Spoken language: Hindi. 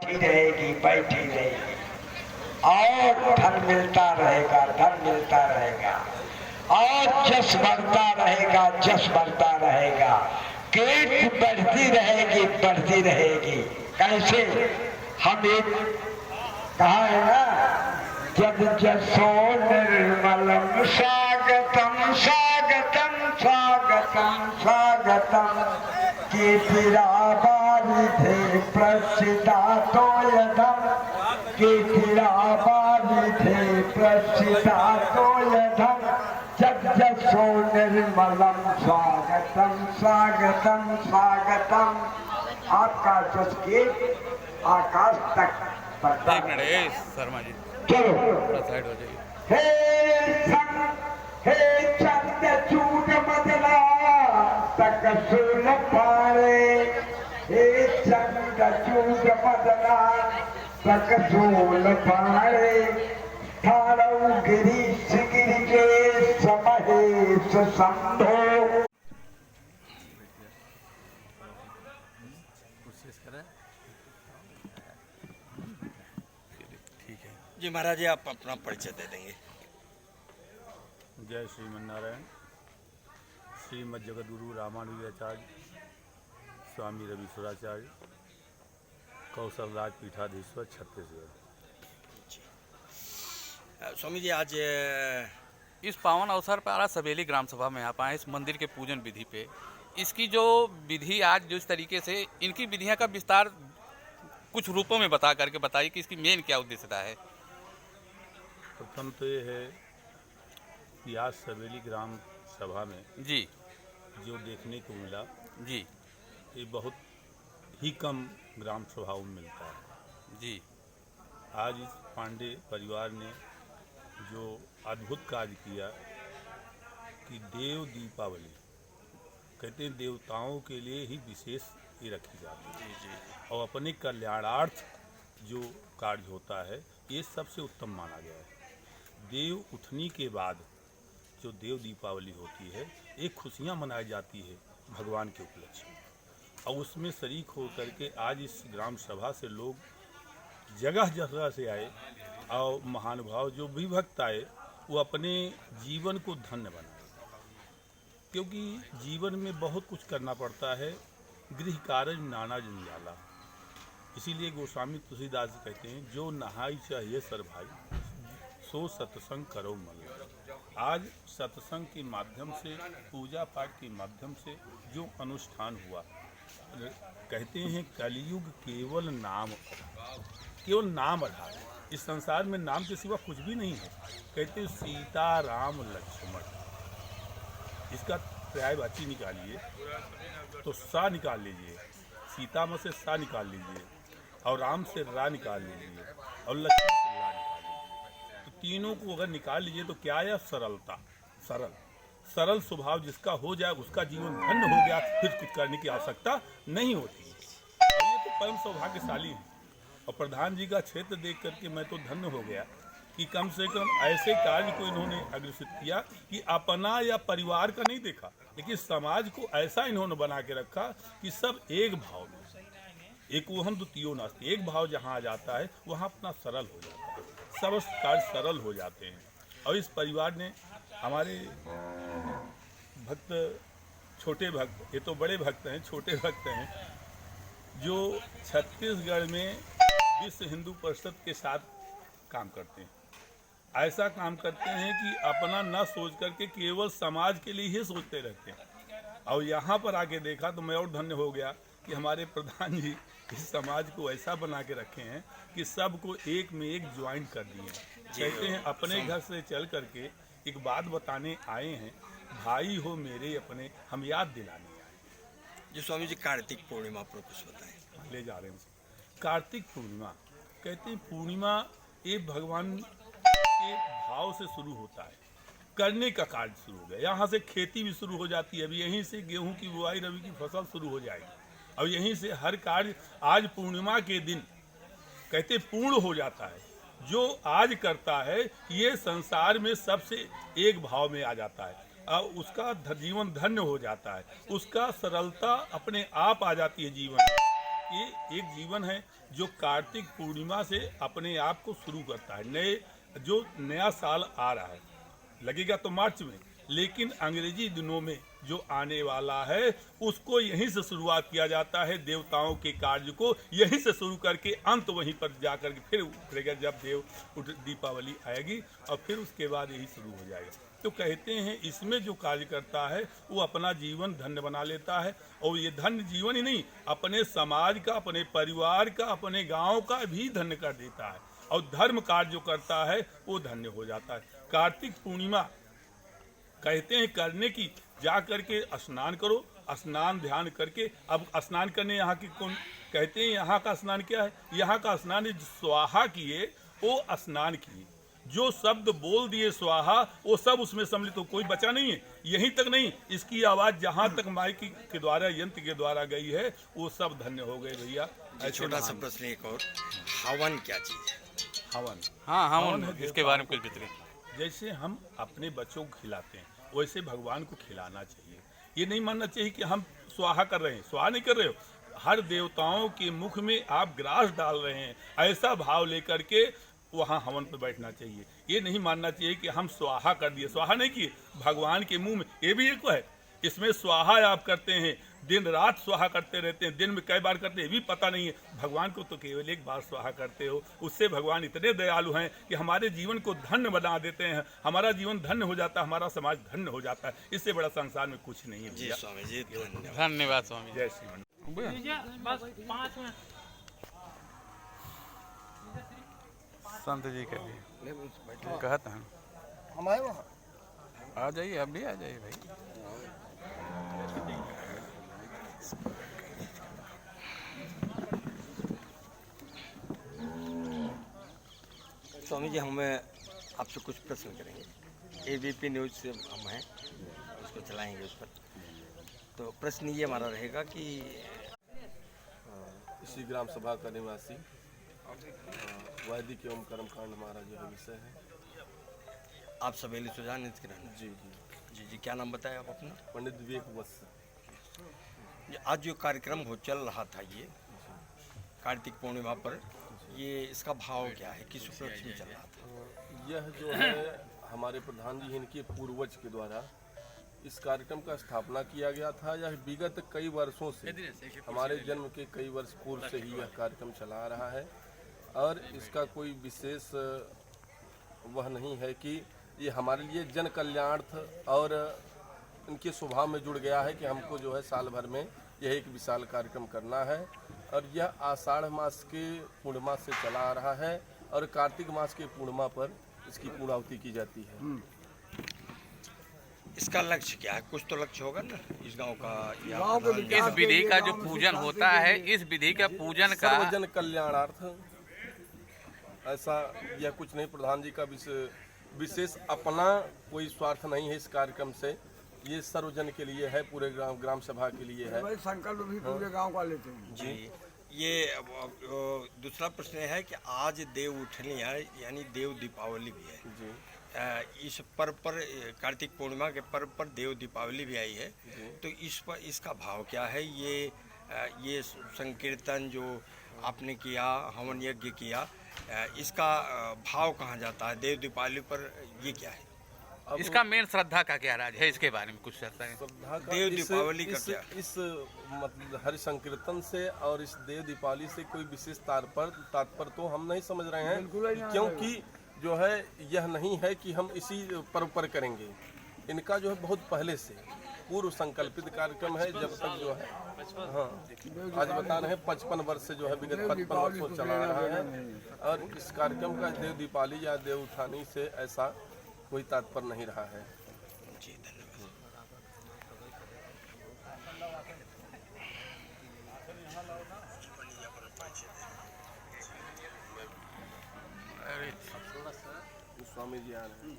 रहेगी, बैठी रहेगी और धन मिलता रहेगा, धन मिलता रहेगा और जस बढ़ता रहेगा, जस बढ़ता रहेगा। कीर्ति बढ़ती रहेगी, बढ़ती रहेगी। कैसे? हम एक कहा है ना, जब जसो निर्मलम स्वागतम स्वागतम स्वागतम स्वागतम कीर्तिराबारिधे प्रसिद्धातो यदम कीर्तिराबारिधे प्रसिद्धातो यदम जब जसो निर्मलम स्वागतम स्वागतम स्वागतम। आपका जस के आकाश तक बढ़ता है। शर्मा जी चलो साइड हो जाइए। हे संग हे चंद चूड बदला तक सुन पारे, हे चंद चूड बदला तक सुन पारे। ठाड़ौ गिरीश गिरि के समहेश संधो। जी महाराज जी, आप अपना परिचय दे देंगे। जय श्रीमन्नारायण। श्रीमद जगद्गुरु रामानुजाचार्य स्वामी रविश्वराचार्य, कौशलराज पीठाधीश्वर, छत्तीसगढ़। स्वामी जी, आज इस पावन अवसर पर आज सवेली ग्राम सभा में आप आए इस मंदिर के पूजन विधि पे। इसकी जो विधि आज जिस तरीके से इनकी विधियां का विस्तार कुछ रूपों में बता करके बताइए कि इसकी मेन क्या उद्देश्यता है। प्रथम तो ये है कि आज सवेली ग्राम सभा में जी जो देखने को मिला, जी ये बहुत ही कम ग्राम सभाओं में मिलता है। जी आज इस पांडे परिवार ने जो अद्भुत कार्य किया कि देव दीपावली, कहते हैं देवताओं के लिए ही विशेष ये रखी जाती है। जी और अपने कल्याणार्थ जो कार्य होता है ये सबसे उत्तम माना गया है। देव उठनी के बाद जो देव दीपावली होती है, एक खुशियाँ मनाई जाती है भगवान के उपलक्ष्य में, और उसमें शरीक होकर के आज इस ग्राम सभा से लोग जगह जगह से आए और महानुभाव जो भी भक्त आए वो अपने जीवन को धन्य बनाए, क्योंकि जीवन में बहुत कुछ करना पड़ता है। गृह कार्य नाना जंजाला, इसीलिए गोस्वामी तुलसीदास जी कहते हैं जो नहाई चाहिए सर भाई सो सत्संग करो मन। आज सत्संग के माध्यम से, पूजा पाठ के माध्यम से जो अनुष्ठान हुआ, कहते हैं कलयुग केवल नाम आधार है। इस संसार में नाम के सिवा कुछ भी नहीं है। कहते हैं सीता राम लक्ष्मण, इसका पर्यायवाची निकालिए तो सा निकाल लीजिए, सीता में से सा निकाल लीजिए और राम से रा निकाल लीजिए और लक्ष्मण से रा निकाल लीजिए। तो तीनों को अगर निकाल लीजिए तो क्या है? सरलता। सरल स्वभाव जिसका हो जाए उसका जीवन धन्य हो गया, फिर कुछ करने की आवश्यकता नहीं होती। और ये तो परम सौभाग्यशाली है। और प्रधान जी का क्षेत्र देख करके मैं तो धन्य हो गया कि कम से कम ऐसे कार्य को इन्होंने अग्रसित किया कि अपना या परिवार का नहीं देखा, लेकिन समाज को ऐसा इन्होंने बना के रखा कि सब एक भाव में, एक वहम द्वितीयो नास्ति, एक भाव जहाँ आ जाता है वहाँ अपना सरल हो जाता है, सब कार्य सरल हो जाते हैं। और इस परिवार ने हमारे भक्त, छोटे भक्त, ये तो बड़े भक्त हैं, छोटे भक्त हैं, जो छत्तीसगढ़ में विश्व हिंदू परिषद के साथ काम करते हैं। ऐसा काम करते हैं कि अपना न सोच करके केवल समाज के लिए ही सोचते रहते हैं। और यहाँ पर आके देखा तो मैं और धन्य हो गया कि हमारे प्रधान जी इस समाज को ऐसा बना के रखे हैं कि सबको एक में एक ज्वाइन कर दिए हैं। कहते हैं अपने घर से चल करके एक बात बताने आए हैं, भाई हो मेरे अपने, हम याद दिलाने आए। जी स्वामी जी, कार्तिक पूर्णिमा पर कुछ बताएं। ले जा रहे हैं कार्तिक पूर्णिमा। कहते हैं पूर्णिमा ये भगवान के भाव से शुरू होता है, करने का कार्य शुरू हो गया। यहाँ से खेती भी शुरू हो जाती है, अभी यहीं से गेहूं की बुआई, रबी की फसल शुरू हो जाएगी और यहीं से हर कार्य आज पूर्णिमा के दिन कहते पूर्ण हो जाता है। जो आज करता है ये संसार में सबसे एक भाव में आ जाता है और उसका जीवन धन्य हो जाता है, उसका सरलता अपने आप आ जाती है जीवन में। ये एक जीवन है जो कार्तिक पूर्णिमा से अपने आप को शुरू करता है। जो नया साल आ रहा है, लगेगा तो मार्च में, लेकिन अंग्रेजी दिनों में जो आने वाला है उसको यहीं से शुरुआत किया जाता है। देवताओं के कार्य को यहीं से शुरू करके अंत वहीं पर जाकर के फिर उतरेगा जब दीपावली आएगी, और फिर उसके बाद यही शुरू हो जाएगा। तो कहते हैं इसमें जो कार्य करता है वो अपना जीवन धन्य बना लेता है, और ये धन्य जीवन ही नहीं, अपने समाज का, अपने परिवार का, अपने गांव का भी धन्य कर देता है, और धर्म कार्य जो करता है वो धन्य हो जाता है। कार्तिक पूर्णिमा कहते हैं करने की, जा करके स्नान करो, स्नान ध्यान करके। अब स्नान करने यहाँ की कौन कहते हैं, यहाँ का स्नान क्या है? यहाँ का स्नान है स्वाहा किए वो स्नान किए, जो शब्द बोल दिए स्वाहा वो सब उसमें सम्मिलित हो, कोई बचा नहीं है। यहीं तक नहीं, इसकी आवाज जहाँ तक माइक के द्वारा, यंत्र के द्वारा गई है, वो सब धन्य हो गए भैया। छोटा सा प्रश्न एक और, हवन क्या चीज है? हवन, हाँ हवन हम है इसके बारे में कुछ वितरित। जैसे हम अपने बच्चों को खिलाते हैं वैसे भगवान को खिलाना चाहिए। ये नहीं मानना चाहिए कि हम स्वाहा कर रहे हैं, स्वाहा नहीं कर रहे हो, हर देवताओं के मुख में आप ग्रास डाल रहे हैं, ऐसा भाव लेकर के वहाँ हवन पर बैठना चाहिए। ये नहीं मानना चाहिए कि हम स्वाहा कर दिए, स्वाहा नहीं किए, भगवान के मुंह में ये भी एक है, इसमें स्वाहा आप करते हैं, दिन रात स्वाहा करते रहते हैं, दिन में कई बार करते हैं ये भी पता नहीं है। भगवान को तो केवल एक बार स्वाहा करते हो, उससे भगवान इतने दयालु हैं कि हमारे जीवन को धन्य बना देते हैं, हमारा जीवन धन्य हो जाता है, हमारा समाज धन्य हो जाता है। इससे बड़ा संसार में कुछ नहीं है। जी स्वामी जी, धन्यवाद। धन्यवाद स्वामी। जय श्री राम। संत जी के लिए कहते हैं, हम आए वहाँ। आ जाइए, अब भी आ जाइए भाई। स्वामी जी, हम आपसे कुछ प्रश्न करेंगे। एबीपी न्यूज़ से हम हैं, उसको चलाएंगे उस पर। तो प्रश्न ये हमारा रहेगा कि इसी ग्राम सभा का निवासी वैदिक एवं कर्मकांड हमारा जो विषय है। आप सवेली सुजान के रहना। जी जी जी जी, क्या नाम बताया आप अपना? पंडित विवेक वत्स। आज जो कार्यक्रम हो चल रहा था, ये कार्तिक पूर्णिमा पर, ये इसका भाव क्या है, किस उपलक्ष्य में चल रहा था? यह जो है हमारे प्रधान जी इनके पूर्वज के द्वारा इस कार्यक्रम का स्थापना किया गया था। यह विगत कई वर्षों से, हमारे जन्म के कई वर्ष पूर्व से ही यह कार्यक्रम चला आ रहा है, और इसका कोई विशेष वह नहीं है कि ये हमारे लिए जन कल्याणार्थ और इनके स्वभाव में जुड़ गया है कि हमको जो है साल भर में यह एक विशाल कार्यक्रम करना है। और यह आषाढ़ मास के पूर्णिमा से चला आ रहा है, और कार्तिक मास के पूर्णिमा पर इसकी पूर्णाहुति की जाती है। इसका लक्ष्य क्या है? कुछ तो लक्ष्य होगा ना इस गांव का, या गांव के प्रधान- विकास इस विधि का जो पूजन होता है, इस विधि का पूजन का सर्वजन कल्याणार्थ, ऐसा यह कुछ नहीं। प्रधान जी का विशेष अपना कोई स्वार्थ नहीं है इस कार्यक्रम से, ये सर्वजन के लिए है, पूरे ग्राम सभा के लिए है। भाई संकल्प भी पूरे गांव का लेते हैं। जी, ये दूसरा प्रश्न है कि आज देव उठनी है, यानी देव दीपावली भी है। जी इस पर्व पर, कार्तिक पूर्णिमा के पर्व पर देव दीपावली भी आई है, तो इस पर इसका भाव क्या है? ये संकीर्तन जो आपने किया, हवन यज्ञ किया, इसका भाव कहाँ जाता है देव दीपावली पर, ये क्या है? अब इसका मेन श्रद्धा का क्या राज है, इसके बारे में कुछ चर्चा है। श्रद्धा का देव दीपावली का क्या? इस मतलब हरि संकीर्तन से और इस देव दीपावली से कोई विशेष तात्पर्य तो हम नहीं समझ रहे हैं, क्योंकि जो है यह नहीं है कि हम इसी पर्व पर करेंगे। इनका जो है बहुत पहले से पूर्व संकल्पित कार्यक्रम है, जब तक जो है, हाँ आज बता रहे हैं 55 वर्ष से जो है विगत 55 वर्षों चला आ रहा है, और इस कार्यक्रम का देव दीपावली या देव उठानी से ऐसा कोई तात्पर्य नहीं रहा है। जी धन्यवाद। स्वामी जी आ रहे हैं।